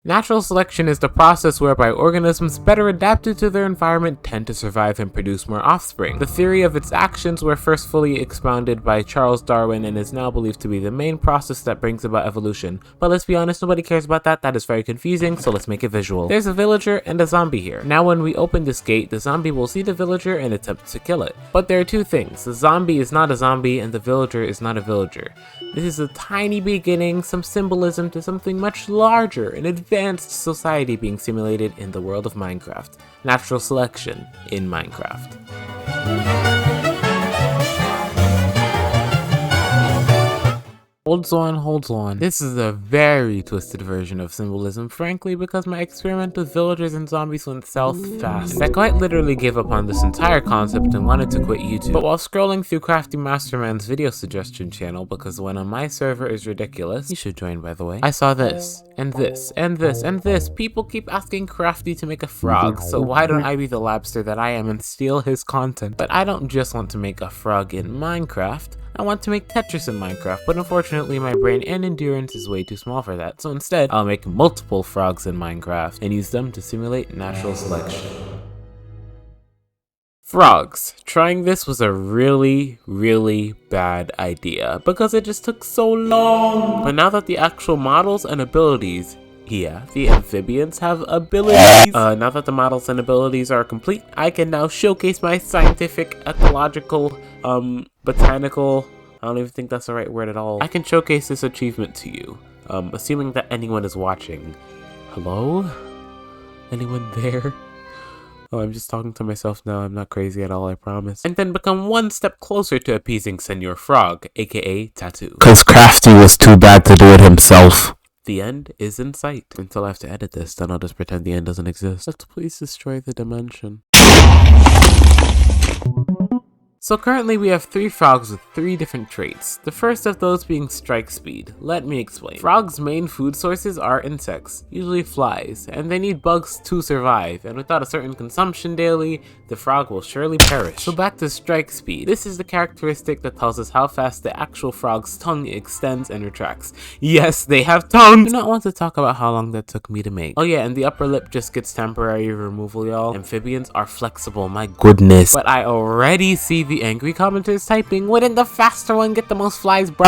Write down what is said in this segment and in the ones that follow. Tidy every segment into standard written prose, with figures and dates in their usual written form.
Natural selection is the process whereby organisms better adapted to their environment tend to survive and produce more offspring. The theory of its actions were first fully expounded by Charles Darwin and is now believed to be the main process that brings about evolution. But let's be honest, nobody cares about that. That is very confusing, so let's make it visual. There's a villager and a zombie here. Now when we open this gate, the zombie will see the villager and attempt to kill it. But there are two things. The zombie is not a zombie and the villager is not a villager. This is a tiny beginning, some symbolism to something much larger, an advanced society being simulated in the world of Minecraft. Natural selection in Minecraft. Hold on. This is a very twisted version of symbolism, frankly, because my experiment with villagers and zombies went south fast. And I quite literally gave up on this entire concept and wanted to quit YouTube. But while scrolling through Crafty Masterman's video suggestion channel, because the one on my server is ridiculous, you should join by the way, I saw this, and this, and this, and this. People keep asking Crafty to make a frog, so why don't I be the labster that I am and steal his content? But I don't just want to make a frog in Minecraft. I want to make Tetris in Minecraft, but unfortunately my brain and endurance is way too small for that, so instead I'll make multiple frogs in Minecraft and use them to simulate natural selection. Frogs. Trying this was a really bad idea because it just took so long. But now that the actual models and abilities, yeah, the amphibians have abilities. Now that the models and abilities are complete, I can now showcase my scientific, ecological, botanical, I don't even think that's the right word at all. I can showcase this achievement to you, assuming that anyone is watching. Hello? Anyone there? Oh, I'm just talking to myself now, I'm not crazy at all, I promise. And then become one step closer to appeasing Senor Frog, aka Tattoo. Cause Crafty was too bad to do it himself. The end is in sight. Until I have to edit this, then I'll just pretend the end doesn't exist. Let's please destroy the dimension. So currently we have 3 frogs with 3 different traits. The first of those being strike speed. Let me explain. Frogs' main food sources are insects, usually flies, and they need bugs to survive, and without a certain consumption daily, the frog will surely perish. So back to strike speed. This is the characteristic that tells us how fast the actual frog's tongue extends and retracts. Yes, they have tongues! I do not want to talk about how long that took me to make. Oh yeah, and the upper lip just gets temporary removal, y'all. Amphibians are flexible, my goodness. But I already see the angry commenters typing, wouldn't the faster one get the most flies, bro?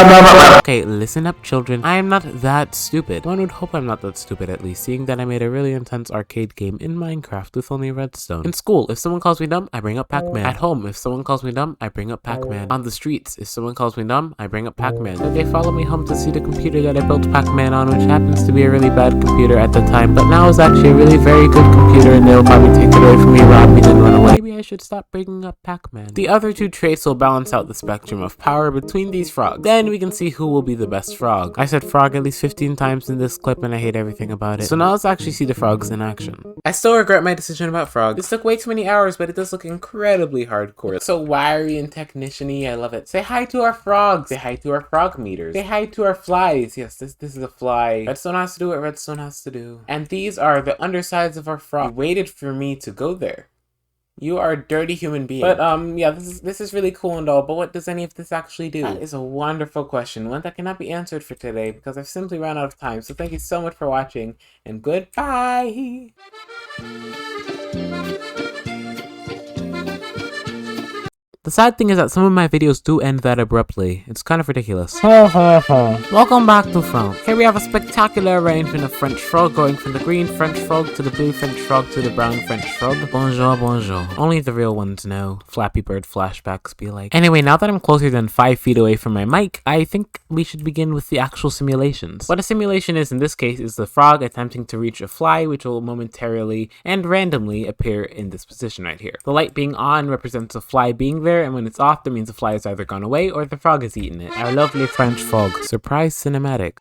Okay, listen up, children. I am not that stupid. One would hope I'm not that stupid, at least, seeing that I made a really intense arcade game in Minecraft with only redstone. In school, if someone calls me dumb, I bring up Pac-Man. At home, if someone calls me dumb, I bring up Pac-Man. On the streets, if someone calls me dumb, I bring up Pac-Man. So they follow me home to see the computer that I built Pac-Man on, which happens to be a really bad computer at the time, but now is actually a really very good computer, and they'll probably take it away from me, rob me, then run away. Maybe I should stop bringing up Pac-Man. The other 2 traits will balance out the spectrum of power between these frogs. Then we can see who will be the best frog. I said frog at least 15 times in this clip and I hate everything about it. So now let's actually see the frogs in action. I still regret my decision about frogs. This took way too many hours, but it does look incredibly hardcore. So wiry and technician-y, I love it. Say hi to our frogs. Say hi to our frog meters. Say hi to our flies. Yes, this is a fly. Redstone has to do what redstone has to do. And these are the undersides of our frog. You waited for me to go there. You are a dirty human being. But yeah, this is really cool and all, but what does any of this actually do? That is a wonderful question, one that cannot be answered for today because I've simply run out of time. So thank you so much for watching, and goodbye! The sad thing is that some of my videos do end that abruptly. It's kind of ridiculous. Welcome back to France. Here we have a spectacular arrangement of French frog going from the green French frog to the blue French frog to the brown French frog. Bonjour, bonjour. Only the real ones know. Flappy Bird flashbacks be like. Anyway, now that I'm closer than 5 feet away from my mic, I think we should begin with the actual simulations. What a simulation is in this case is the frog attempting to reach a fly, which will momentarily and randomly appear in this position right here. The light being on represents a fly being there, and when it's off, that means the fly has either gone away or the frog has eaten it. Our lovely French frog. Surprise cinematic.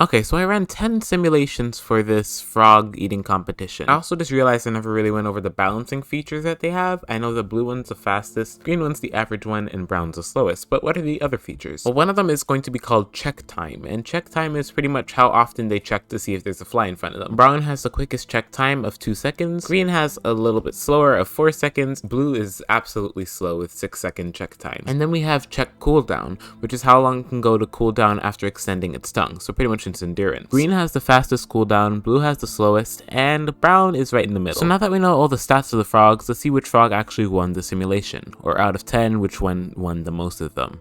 Okay, so I ran 10 simulations for this frog eating competition. I also just realized I never really went over the balancing features that they have. I know the blue one's the fastest, green one's the average one, and brown's the slowest. But what are the other features? Well, one of them is going to be called check time, and check time is pretty much how often they check to see if there's a fly in front of them. Brown has the quickest check time of 2 seconds, green has a little bit slower of 4 seconds, blue is absolutely slow with 6-second check time. And then we have check cooldown, which is how long it can go to cool down after extending its tongue, so pretty much its endurance. Green has the fastest cooldown, blue has the slowest, and brown is right in the middle. So now that we know all the stats of the frogs, let's see which frog actually won the simulation, or out of 10, which one won the most of them.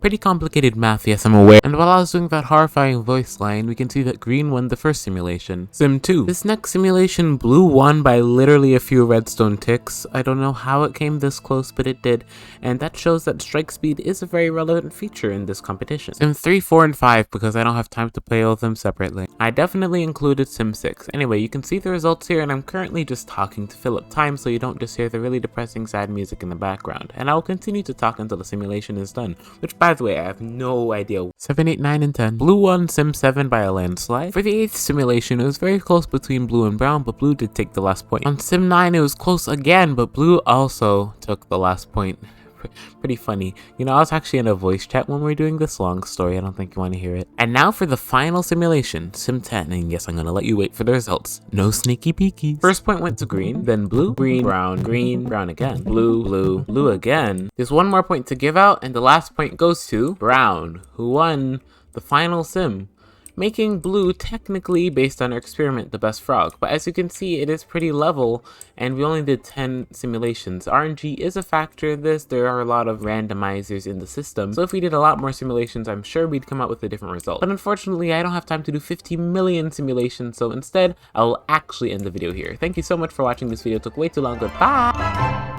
Pretty complicated math, yes, I'm aware. And while I was doing that horrifying voice line, we can see that green won the first simulation. Sim 2. This next simulation, blue won by literally a few redstone ticks. I don't know how it came this close, but it did. And that shows that strike speed is a very relevant feature in this competition. Sim 3, 4, and 5, because I don't have time to play all of them separately. I definitely included Sim 6. Anyway, you can see the results here, and I'm currently just talking to fill up time so you don't just hear the really depressing sad music in the background. And I will continue to talk until the simulation is done, which by the way, I have no idea. 7, 8, 9, and 10. Blue won Sim 7 by a landslide. For the 8th simulation, it was very close between blue and brown, but blue did take the last point. On Sim 9, it was close again, but blue also took the last point. Pretty funny. You know, I was actually in a voice chat when we were doing this long story. I don't think you want to hear it. And now for the final simulation, Sim 10. And yes, I'm going to let you wait for the results. No sneaky peekies. First point went to green, then blue, green, brown again, blue again. There's one more point to give out, and the last point goes to brown, who won the final sim, making blue technically, based on our experiment, the best frog. But as you can see, it is pretty level, and we only did 10 simulations. RNG is a factor in this. There are a lot of randomizers in the system, so if we did a lot more simulations, I'm sure we'd come out with a different result. But unfortunately, I don't have time to do 50 million simulations, so instead, I will actually end the video here. Thank you so much for watching this video. It took way too long. Goodbye!